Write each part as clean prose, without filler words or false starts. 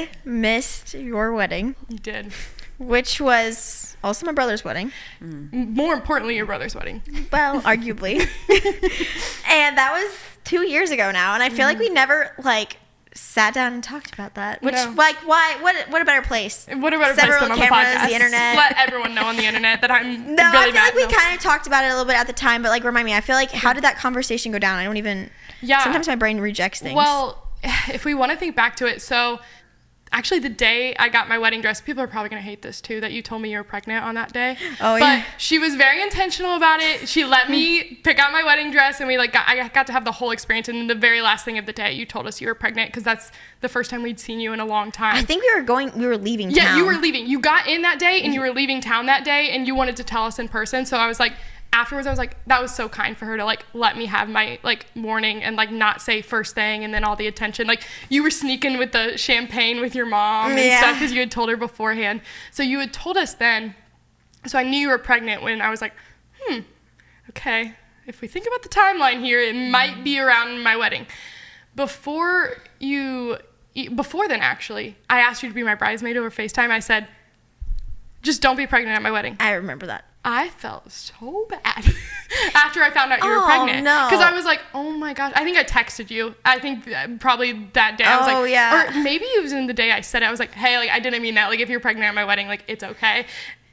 I missed your wedding. You did. Which was also my brother's wedding. More importantly, your brother's wedding. Well, arguably. And that was 2 years ago now. And I feel like we never, sat down and talked about that. Which, No. why? What a better place? What a better Several place than on cameras, the podcast? the internet. Let everyone know on the internet that I'm No, really I feel mad. like we kind of talked about it a little bit at the time, but, remind me. I feel like, how did that conversation go down? I don't even... Yeah. Sometimes my brain rejects things. Well, if we want to think back to it, so... Actually, the day I got my wedding dress, people are probably going to hate this too, that you told me you were pregnant on that day. Oh, yeah. But she was very intentional about it. She let me pick out my wedding dress, and I got to have the whole experience. And then the very last thing of the day, you told us you were pregnant, because that's the first time we'd seen you in a long time. I think we were leaving town. Yeah, you were leaving. You got in that day, and you were leaving town that day, and you wanted to tell us in person. So I was like... Afterwards, I was like, that was so kind for her to let me have my morning and not say first thing and then all the attention. You were sneaking with the champagne with your mom and stuff because you had told her beforehand. So you had told us then. So I knew you were pregnant when I was like, okay. If we think about the timeline here, it might be around my wedding. Before then, actually, I asked you to be my bridesmaid over FaceTime. I said, just don't be pregnant at my wedding. I remember that. I felt so bad after I found out you were pregnant. No. Because I was like, oh my gosh. I think I texted you. I think probably that day. I was like, yeah. Or maybe it was in the day I said it. I was like, hey, I didn't mean that. If you're pregnant at my wedding, it's okay.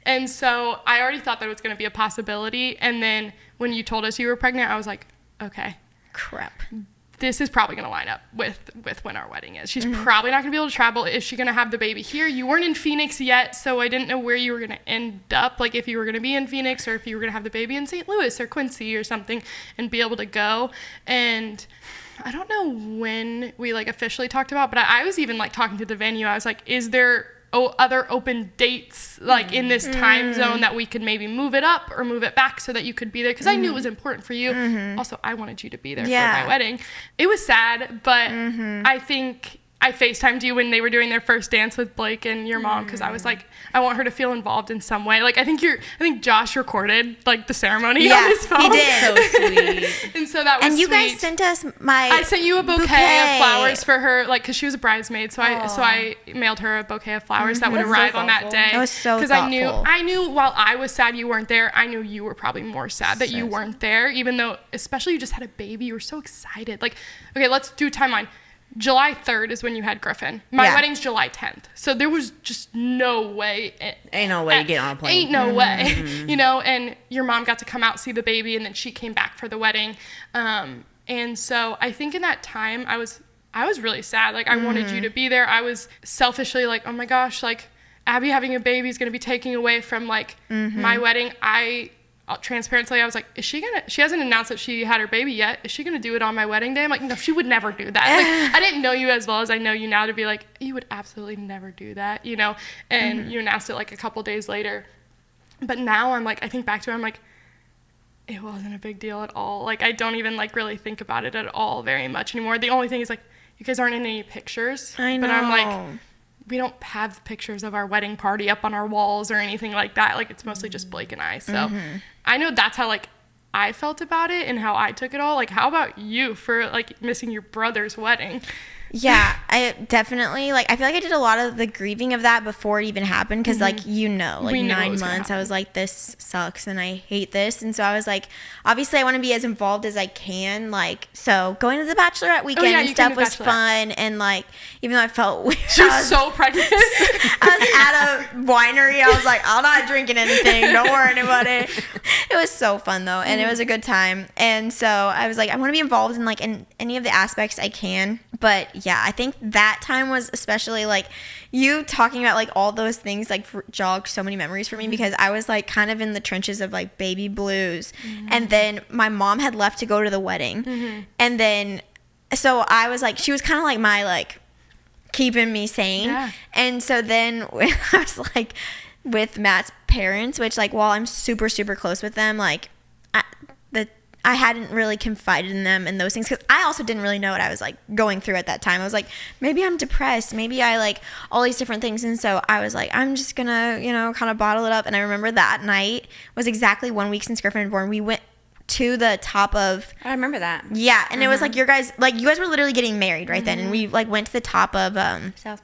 And so I already thought that it was going to be a possibility. And then when you told us you were pregnant, I was like, okay. Crap. This is probably going to line up with when our wedding is. She's probably not going to be able to travel. Is she going to have the baby here? You weren't in Phoenix yet, so I didn't know where you were going to end up, if you were going to be in Phoenix or if you were going to have the baby in St. Louis or Quincy or something and be able to go. And I don't know when we officially talked about, but I was even talking to the venue. I was like, is there other open dates in this time zone that we could maybe move it up or move it back so that you could be there, because I knew it was important for you. Also, I wanted you to be there for my wedding. It was sad, but I think I FaceTimed you when they were doing their first dance with Blake and your mom, because I was like, I want her to feel involved in some way. I think Josh recorded the ceremony on his phone. He did. So sweet. And so that was And you sweet. guys sent us I sent you a bouquet of flowers for her, because she was a bridesmaid. So I mailed her a bouquet of flowers that would That's arrive so on that thoughtful. day. That was so Because I knew while I was sad you weren't there, I knew you were probably more sad that you weren't there, even though, especially you just had a baby, you were so excited. Okay, let's do a timeline. July 3rd is when you had Griffin. My wedding's July 10th. So there was just no way. Ain't no way to get on a plane. Ain't no way. And your mom got to come out, see the baby, and then she came back for the wedding. And so I think in that time, I was really sad. I wanted you to be there. I was selfishly oh my gosh, Abby having a baby is going to be taking away from my wedding. Transparently, I was like, she hasn't announced that she had her baby yet. Is she going to do it on my wedding day? I'm like, no, she would never do that. I didn't know you as well as I know you now to be you would absolutely never do that, and you announced it a couple days later. But now I'm I think back to it, I'm it wasn't a big deal at all. I don't even really think about it at all very much anymore. The only thing is you guys aren't in any pictures. I know. But I'm we don't have pictures of our wedding party up on our walls or anything like that. It's mostly just Blake and I. So I know that's how I felt about it and how I took it all. How about you for missing your brother's wedding? Yeah, I definitely, I feel I did a lot of the grieving of that before it even happened, because, We knew 9 months, I was this sucks and I hate this, and so I was obviously I want to be as involved as I can, so going to the bachelorette weekend and stuff was fun, and, even though I felt weird. She was so pregnant. I was at a winery, I was I'm not drinking anything, don't worry anybody. It was so fun, though, and it was a good time, and so I was I want to be involved in, in any of the aspects I can, but yeah, I think that time was especially you talking about all those things jogged so many memories for me, because I was kind of in the trenches of baby blues, and then my mom had left to go to the wedding, and then so I was she was kind of my keeping me sane, and so then when I was with Matt's parents, which while I'm super super close with them, I hadn't really confided in them and those things, because I also didn't really know what I was going through at that time. I was maybe I'm depressed, maybe I all these different things, and so I was I'm just gonna kind of bottle it up. And I remember that night was exactly 1 week since Griffin had born. We went to the top of, I remember that. yeah, and it was like you guys were literally getting married right then, and we like went to the top of South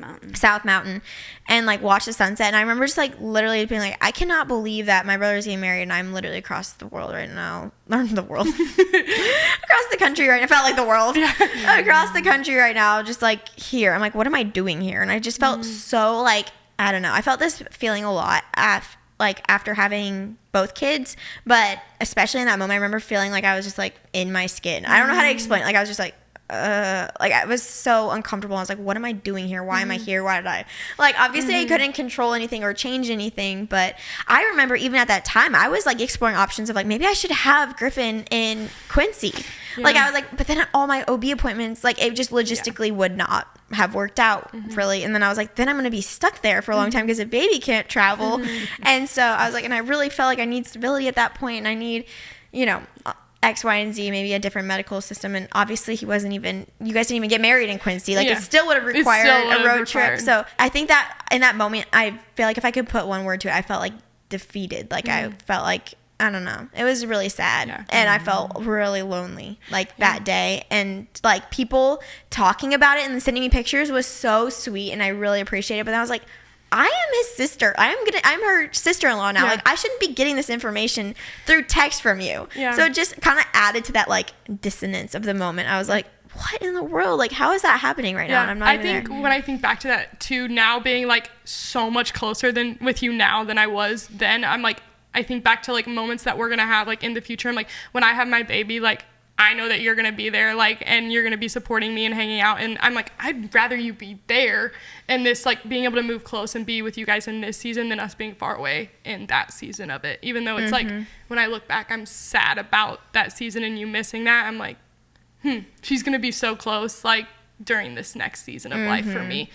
Mountain and like watched the sunset. And I remember just like literally being like, I cannot believe that my brother's getting married and I'm literally across the world right now. The world. Across the country right now. I felt like the world. Across the country right now, just like here. I'm like, what am I doing here? And I just felt so like, I don't know. I felt this feeling a lot after having both kids, but especially in that moment, I remember feeling like I was just like in my skin. I don't know how to explain it. Like I was just like I was so uncomfortable. I was like, what am I doing here? Why am I here? Why did I, like, obviously I couldn't control anything or change anything, but I remember even at that time, I was like exploring options of like, maybe I should have Griffin in Quincy. Like I was like, but then all my OB appointments, like it just logistically would not have worked out really. And then I was like, then I'm going to be stuck there for a long time because a baby can't travel. And so I was like, and I really felt like I need stability at that point, and I need, you know, X, Y, and Z, maybe a different medical system. And obviously you guys didn't even get married in Quincy. Like it still would have required a road trip. So I think that in that moment, I feel like if I could put one word to it, I felt like defeated. Like I felt like, I don't know. It was really sad. And I felt really lonely like that day. And like people talking about it and sending me pictures was so sweet, and I really appreciate it. But then I was like, I am his sister. I'm her sister-in-law now. Like I shouldn't be getting this information through text from you. So it just kind of added to that like dissonance of the moment. I was like, what in the world? Like, how is that happening right now? And I'm not even there. When I think back to that too, now being like so much closer than with you now than I was then, I'm like, I think back to like moments that we're gonna have like in the future. I'm like, when I have my baby, like I know that you're gonna be there, like, and you're gonna be supporting me and hanging out, and I'm like, I'd rather you be there and this like being able to move close and be with you guys in this season than us being far away in that season of it. Even though it's like when I look back, I'm sad about that season and you missing that. I'm like, she's gonna be so close like during this next season of life for me.